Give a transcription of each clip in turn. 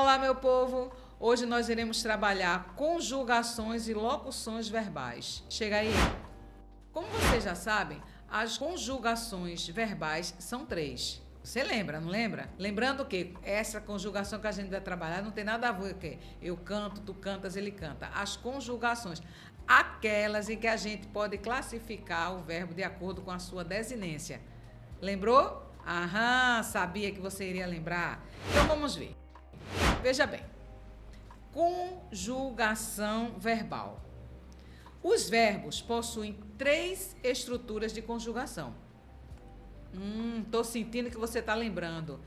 Olá, meu povo! Hoje nós iremos trabalhar conjugações e locuções verbais. Chega aí! Como vocês já sabem, as conjugações verbais são 3. Você lembra, não lembra? Lembrando que essa conjugação que a gente vai trabalhar não tem nada a ver com eu canto, tu cantas, ele canta. As conjugações, aquelas em que a gente pode classificar o verbo de acordo com a sua desinência. Lembrou? Aham, sabia que você iria lembrar. Então vamos ver. Veja bem. Conjugação verbal. Os verbos possuem 3 estruturas de conjugação. Tô sentindo que você está lembrando.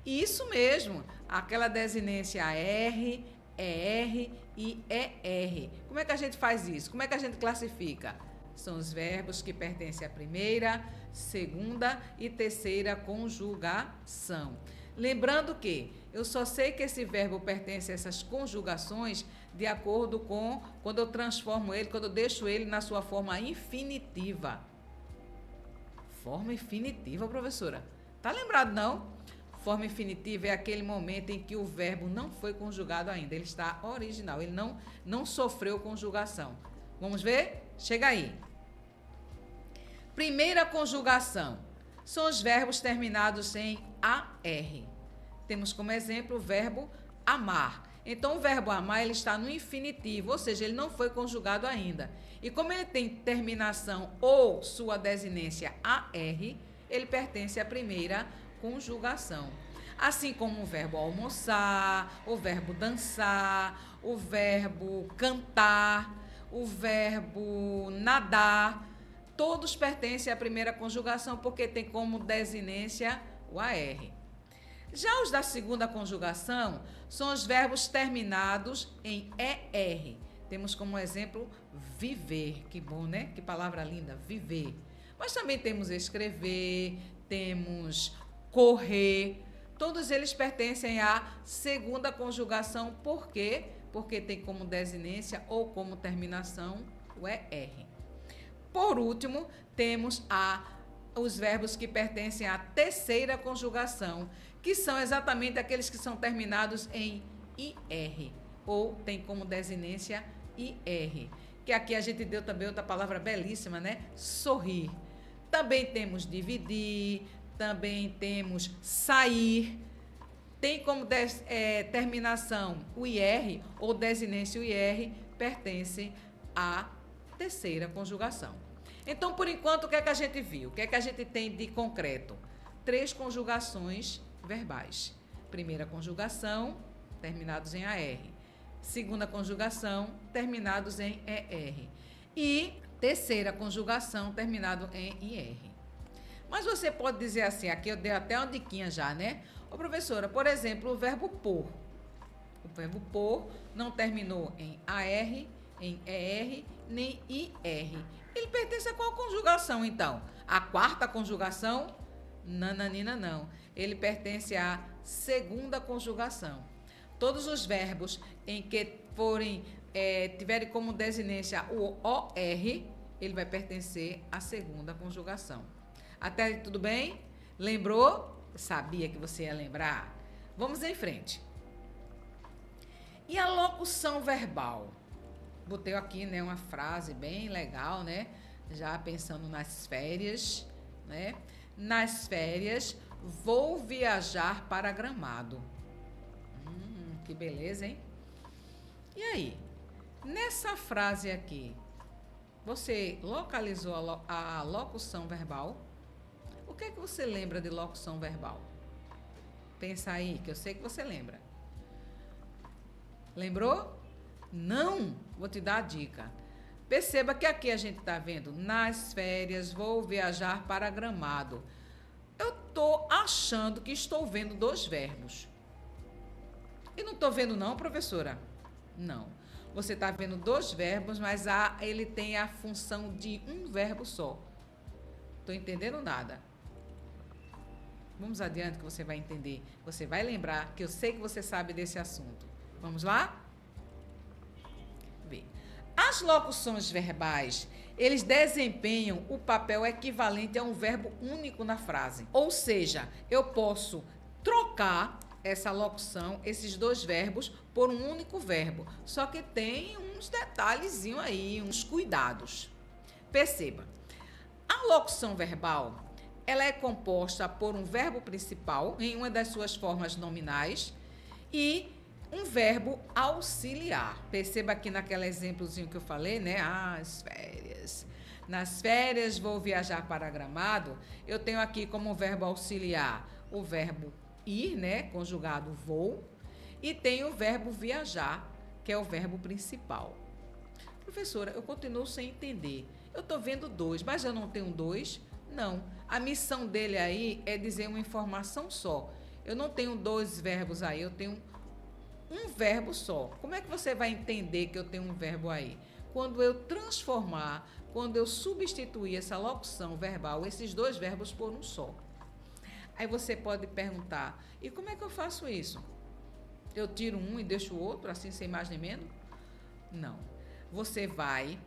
Isso mesmo, aquela desinência R, ER e ER. Como é que a gente faz isso? Como é que a gente classifica? São os verbos que pertencem à primeira, segunda e terceira conjugação. Lembrando que eu só sei que esse verbo pertence a essas conjugações de acordo com quando eu transformo ele, quando eu deixo ele na sua forma infinitiva. Forma infinitiva, professora? Tá lembrado, não? Forma infinitiva é aquele momento em que o verbo não foi conjugado ainda. Ele está original, ele não sofreu conjugação. Vamos ver? Chega aí. Primeira conjugação. São os verbos terminados em AR. Temos como exemplo o verbo amar. Então, o verbo amar ele está no infinitivo, ou seja, ele não foi conjugado ainda. E como ele tem terminação ou sua desinência AR, ele pertence à primeira conjugação. Assim como o verbo almoçar, o verbo dançar, o verbo cantar, o verbo nadar, todos pertencem à primeira conjugação porque tem como desinência o AR. Já os da segunda conjugação são os verbos terminados em ER. Temos como exemplo viver. Que bom, né? Que palavra linda, viver. Mas também temos escrever, temos correr. Todos eles pertencem à segunda conjugação. Por quê? Porque tem como desinência ou como terminação o ER. Por último, temos os verbos que pertencem à terceira conjugação, que são exatamente aqueles que são terminados em IR, ou tem como desinência IR, que aqui a gente deu também outra palavra belíssima, né? Sorrir. Também temos dividir, também temos sair, tem como terminação o IR, ou desinência o IR, pertence à terceira conjugação. Então, por enquanto, o que é que a gente viu? O que é que a gente tem de concreto? 3 conjugações verbais. Primeira conjugação, terminados em AR. Segunda conjugação, terminados em ER. E terceira conjugação, terminado em IR. Mas você pode dizer assim, aqui eu dei até uma diquinha já, né? Ô, professora, por exemplo, o verbo pôr. O verbo pôr não terminou em AR, em ER, nem IR. Ele pertence a qual conjugação, então? A quarta conjugação? Nananina, não. Ele pertence à segunda conjugação. Todos os verbos em que tiverem como desinência o OR, ele vai pertencer à segunda conjugação. Até aí, tudo bem? Lembrou? Sabia que você ia lembrar. Vamos em frente. E a locução verbal? Botei aqui, né, uma frase bem legal, né? Já pensando nas férias, né? Nas férias, vou viajar para Gramado. Que beleza, hein? E aí? Nessa frase aqui, você localizou a locução verbal? O que é que você lembra de locução verbal? Pensa aí, que eu sei que você lembra. Lembrou? Não? Vou te dar a dica. Perceba que aqui a gente está vendo, nas férias vou viajar para Gramado. Eu estou achando que estou vendo 2 verbos. E não estou vendo não, professora? Não. Você está vendo 2 verbos, mas ele tem a função de um verbo só. Estou entendendo nada. Vamos adiante que você vai entender. Você vai lembrar que eu sei que você sabe desse assunto. Vamos lá? As locuções verbais, eles desempenham o papel equivalente a um verbo único na frase. Ou seja, eu posso trocar essa locução, esses dois verbos, por um único verbo. Só que tem uns detalhezinhos aí, uns cuidados. Perceba, a locução verbal, ela é composta por um verbo principal, em uma das suas formas nominais, e um verbo auxiliar. Perceba aqui naquele exemplozinho que eu falei, né? As férias. Nas férias vou viajar para Gramado. Eu tenho aqui como verbo auxiliar o verbo ir, né? Conjugado vou. E tenho o verbo viajar, que é o verbo principal. Professora, eu continuo sem entender. Eu estou vendo dois, mas eu não tenho dois? Não. A missão dele aí é dizer uma informação só. Eu não tenho dois verbos aí, eu tenho um verbo só. Como é que você vai entender que eu tenho um verbo aí? Quando eu transformar, quando eu substituir essa locução verbal, esses dois verbos por um só. Aí você pode perguntar, e como é que eu faço isso? Eu tiro um e deixo o outro, assim, sem mais nem menos? Não. Você vai,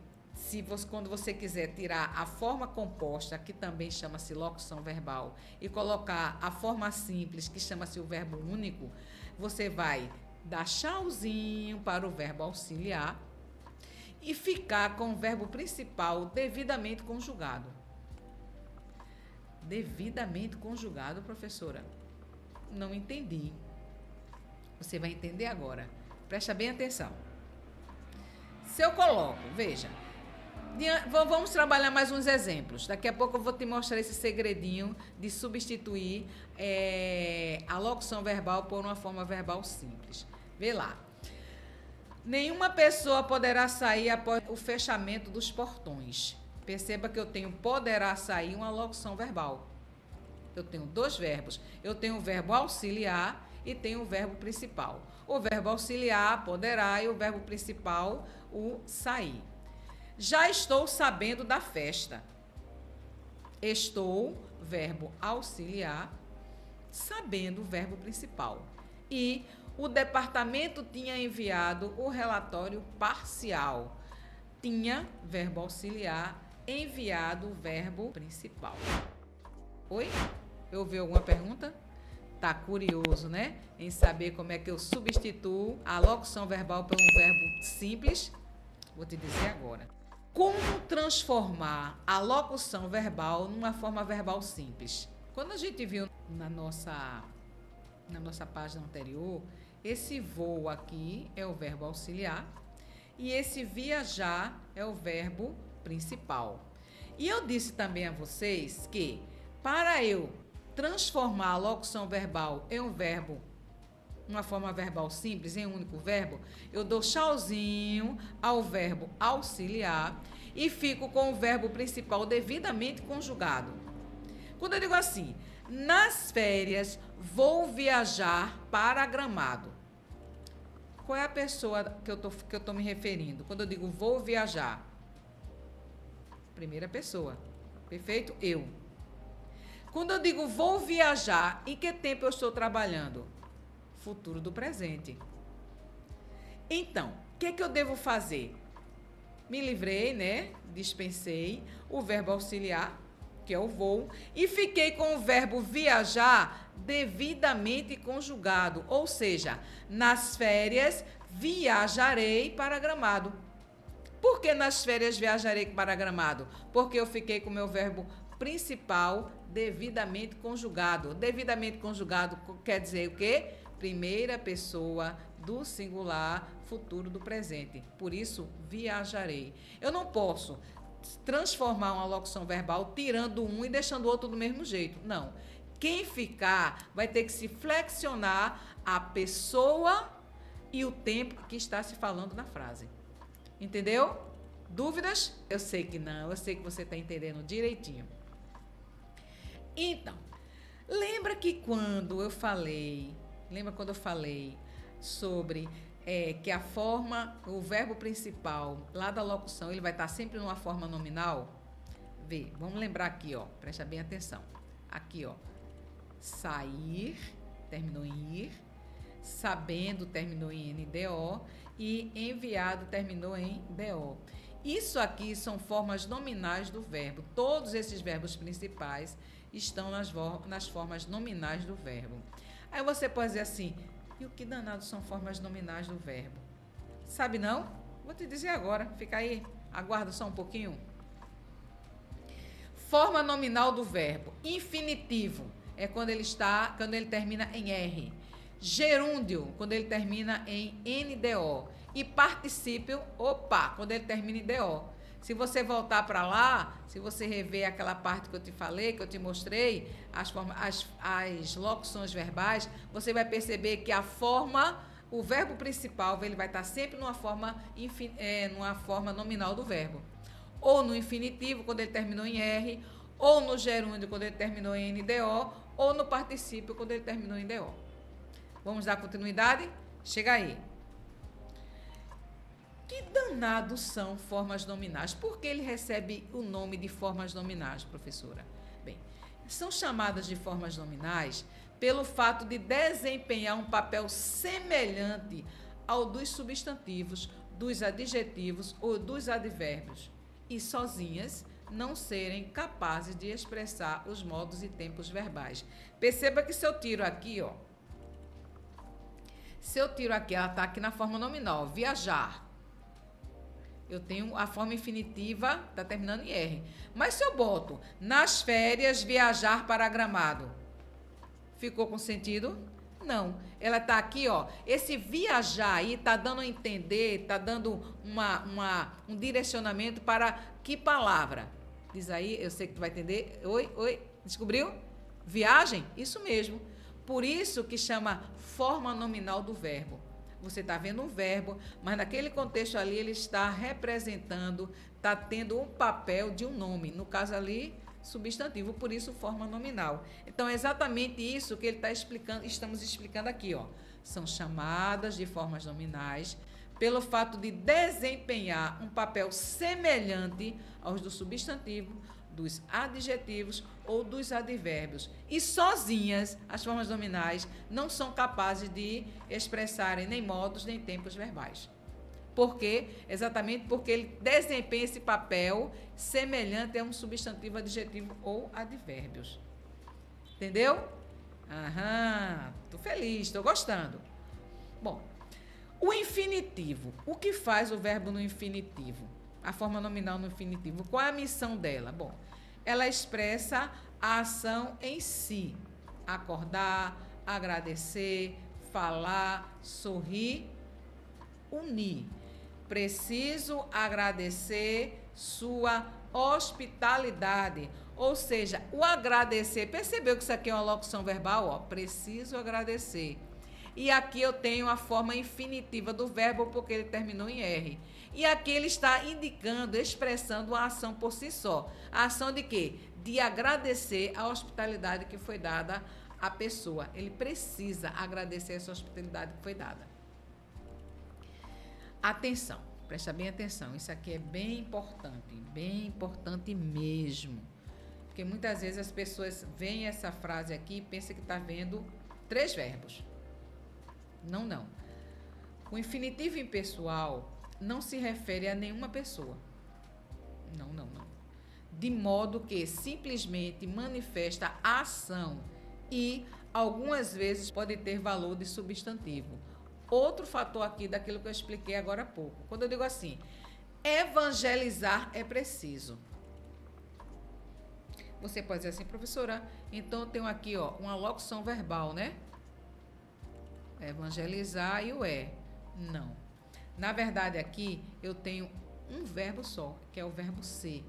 quando você quiser tirar a forma composta, que também chama-se locução verbal, e colocar a forma simples, que chama-se o verbo único, você vai dar tchauzinho para o verbo auxiliar e ficar com o verbo principal devidamente conjugado. Devidamente conjugado, professora? Não entendi. Você vai entender agora. Presta bem atenção. Se eu coloco, veja, vamos trabalhar mais uns exemplos. Daqui a pouco eu vou te mostrar esse segredinho de substituir a locução verbal por uma forma verbal simples. Vê lá. Nenhuma pessoa poderá sair após o fechamento dos portões. Perceba que eu tenho poderá sair uma locução verbal. Eu tenho dois verbos. Eu tenho o verbo auxiliar e tenho o verbo principal. O verbo auxiliar, poderá, e o verbo principal, o sair. Já estou sabendo da festa. Estou, verbo auxiliar, sabendo, verbo principal. E o departamento tinha enviado o relatório parcial. Tinha, verbo auxiliar, enviado o verbo principal. Oi? Eu ouvi alguma pergunta? Tá curioso, né? Em saber como é que eu substituo a locução verbal por um verbo simples? Vou te dizer agora. Como transformar a locução verbal numa forma verbal simples? Quando a gente viu na nossa página anterior, esse voo aqui é o verbo auxiliar e esse viajar é o verbo principal. E eu disse também a vocês que para eu transformar a locução verbal em um verbo, uma forma verbal simples, em um único verbo, eu dou tchauzinho ao verbo auxiliar e fico com o verbo principal devidamente conjugado. Quando eu digo assim, nas férias vou viajar para Gramado. Qual é a pessoa que eu tô me referindo? Quando eu digo vou viajar? Primeira pessoa. Perfeito? Eu. Quando eu digo vou viajar, em que tempo eu estou trabalhando? Futuro do presente. Então, o que eu devo fazer? Me livrei, né? Dispensei o verbo auxiliar, que é o vou, e fiquei com o verbo viajar devidamente conjugado, ou seja, nas férias viajarei para Gramado. Por que nas férias viajarei para Gramado? Porque eu fiquei com o meu verbo principal devidamente conjugado. Devidamente conjugado quer dizer o quê? Primeira pessoa do singular, futuro do presente. Por isso, viajarei. Eu não posso transformar uma locução verbal tirando um e deixando o outro do mesmo jeito. Não. Quem ficar vai ter que se flexionar a pessoa e o tempo que está se falando na frase. Entendeu? Dúvidas? Eu sei que não, eu sei que você está entendendo direitinho. Então, lembra quando eu falei sobre que a forma, o verbo principal lá da locução, ele vai estar sempre numa forma nominal? Vê, vamos lembrar aqui, ó, presta bem atenção. Aqui, ó, sair, terminou em ir, sabendo, terminou em NDO, e enviado, terminou em DO. Isso aqui são formas nominais do verbo. Todos esses verbos principais estão nas formas nominais do verbo. Aí você pode dizer assim, e o que danado são formas nominais do verbo? Sabe não? Vou te dizer agora, fica aí, aguarda só um pouquinho. Forma nominal do verbo. Infinitivo é quando ele termina em R. Gerúndio, quando ele termina em NDO. E particípio, quando ele termina em DO. Se você voltar para lá, se você rever aquela parte que eu te falei, que eu te mostrei, as locuções verbais, você vai perceber que o verbo principal, ele vai estar sempre numa forma nominal do verbo. Ou no infinitivo, quando ele terminou em R, ou no gerúndio, quando ele terminou em NDO, ou no particípio, quando ele terminou em DO. Vamos dar continuidade? Chega aí. Que danados são formas nominais? Por que ele recebe o nome de formas nominais, professora? Bem, são chamadas de formas nominais pelo fato de desempenhar um papel semelhante ao dos substantivos, dos adjetivos ou dos advérbios, e sozinhas não serem capazes de expressar os modos e tempos verbais. Perceba que se eu tiro aqui, ela está aqui na forma nominal, viajar. Eu tenho a forma infinitiva, está terminando em R. Mas se eu boto nas férias viajar para Gramado, ficou com sentido? Não. Ela está aqui, esse viajar aí está dando a entender, está dando um direcionamento para que palavra? Diz aí, eu sei que tu vai entender. Oi, descobriu? Viagem? Isso mesmo. Por isso que chama forma nominal do verbo. Você está vendo um verbo, mas naquele contexto ali ele está representando, está tendo um papel de um nome. No caso ali, substantivo, por isso forma nominal. Então é exatamente isso que ele está explicando, estamos explicando aqui, São chamadas de formas nominais pelo fato de desempenhar um papel semelhante aos do substantivo, dos adjetivos ou dos advérbios. E sozinhas, as formas nominais não são capazes de expressarem nem modos nem tempos verbais. Por quê? Exatamente porque ele desempenha esse papel semelhante a um substantivo, adjetivo ou advérbios. Entendeu? Tô feliz, tô gostando. Bom, o infinitivo. O que faz o verbo no infinitivo? A forma nominal no infinitivo. Qual é a missão dela? Bom, ela expressa a ação em si. Acordar, agradecer, falar, sorrir, unir. Preciso agradecer sua hospitalidade. Ou seja, o agradecer. Percebeu que isso aqui é uma locução verbal? Preciso agradecer. E aqui eu tenho a forma infinitiva do verbo porque ele terminou em R. E aqui ele está indicando, expressando a ação por si só. A ação de quê? De agradecer a hospitalidade que foi dada à pessoa. Ele precisa agradecer essa hospitalidade que foi dada. Atenção, presta bem atenção. Isso aqui é bem importante mesmo. Porque muitas vezes as pessoas veem essa frase aqui e pensam que está vendo 3 verbos. Não. O infinitivo impessoal não se refere a nenhuma pessoa. Não. De modo que simplesmente manifesta a ação e algumas vezes pode ter valor de substantivo. Outro fator aqui daquilo que eu expliquei agora há pouco. Quando eu digo assim, evangelizar é preciso. Você pode dizer assim, professora, então eu tenho aqui uma locução verbal, né? Evangelizar e o Não. Na verdade, aqui eu tenho um verbo só, que é o verbo ser.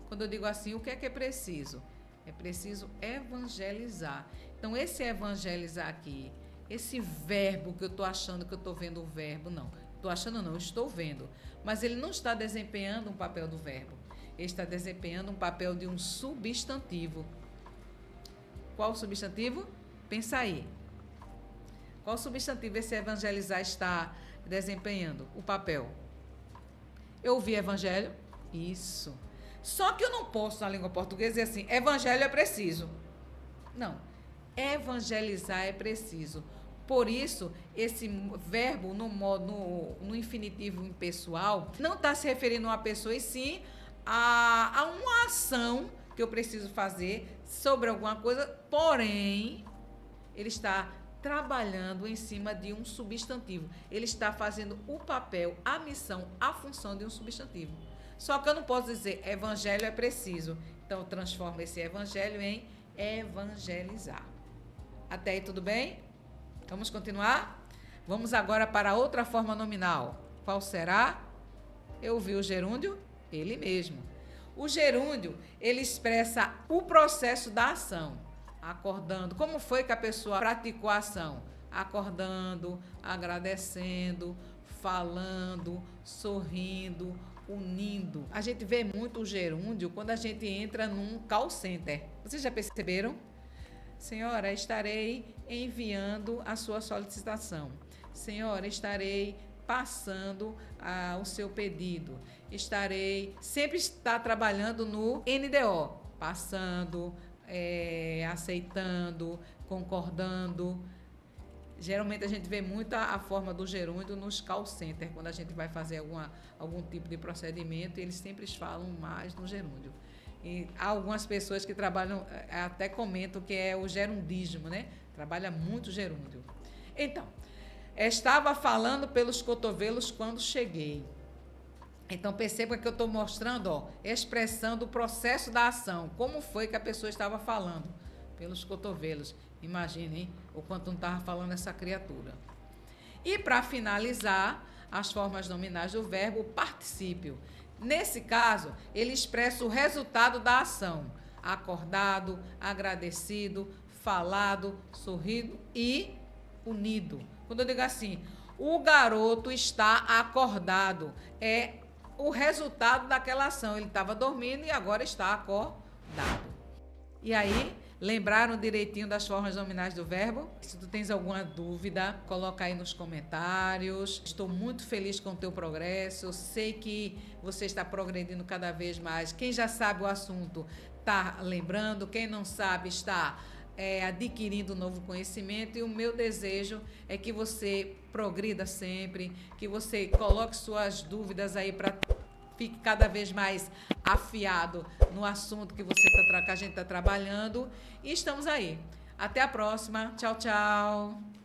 Quando eu digo assim, o que é preciso? É preciso evangelizar. Então, esse evangelizar aqui, esse verbo que eu estou achando que eu estou vendo o verbo, não. Estou achando não, eu estou vendo. Mas ele não está desempenhando um papel do verbo. Ele está desempenhando um papel de um substantivo. Qual substantivo? Pensa aí. Qual substantivo esse evangelizar está desempenhando? O papel. Eu ouvi evangelho? Isso. Só que eu não posso, na língua portuguesa, dizer assim, evangelho é preciso. Não. Evangelizar é preciso. Por isso, esse verbo no infinitivo impessoal não está se referindo a uma pessoa, e sim a uma ação que eu preciso fazer sobre alguma coisa, porém, ele está trabalhando em cima de um substantivo. Ele está fazendo o papel, a missão, a função de um substantivo. Só que eu não posso dizer evangelho é preciso. Então, eu transformo esse evangelho em evangelizar. Até aí, tudo bem? Vamos continuar? Vamos agora para a outra forma nominal. Qual será? Eu vi o gerúndio? Ele mesmo. O gerúndio, ele expressa o processo da ação. Acordando. Como foi que a pessoa praticou a ação? Acordando, agradecendo, falando, sorrindo, unindo. A gente vê muito o gerúndio quando a gente entra num call center. Vocês já perceberam? Senhora, estarei enviando a sua solicitação. Senhora, estarei passando o seu pedido. Sempre está trabalhando no NDO. Passando, aceitando, concordando. Geralmente a gente vê muito a forma do gerúndio nos call centers, quando a gente vai fazer algum tipo de procedimento, eles sempre falam mais no gerúndio. E há algumas pessoas que trabalham, até comentam que é o gerundismo, né? Trabalha muito gerúndio. Então, estava falando pelos cotovelos quando cheguei. Então, perceba que eu estou mostrando, expressando o processo da ação. Como foi que a pessoa estava falando? Pelos cotovelos. Imaginem o quanto não estava falando essa criatura. E, para finalizar, as formas nominais do verbo particípio. Nesse caso, ele expressa o resultado da ação. Acordado, agradecido, falado, sorrido e unido. Quando eu digo assim, o garoto está acordado, é o resultado daquela ação. Ele estava dormindo e agora está acordado. E aí, lembraram direitinho das formas nominais do verbo? Se tu tens alguma dúvida, coloca aí nos comentários. Estou muito feliz com o teu progresso. Eu sei que você está progredindo cada vez mais. Quem já sabe o assunto está lembrando. Quem não sabe está adquirindo novo conhecimento. E o meu desejo é que você progrida sempre, que você coloque suas dúvidas aí para fique cada vez mais afiado no assunto que a gente está trabalhando. E estamos aí. Até a próxima. Tchau, tchau.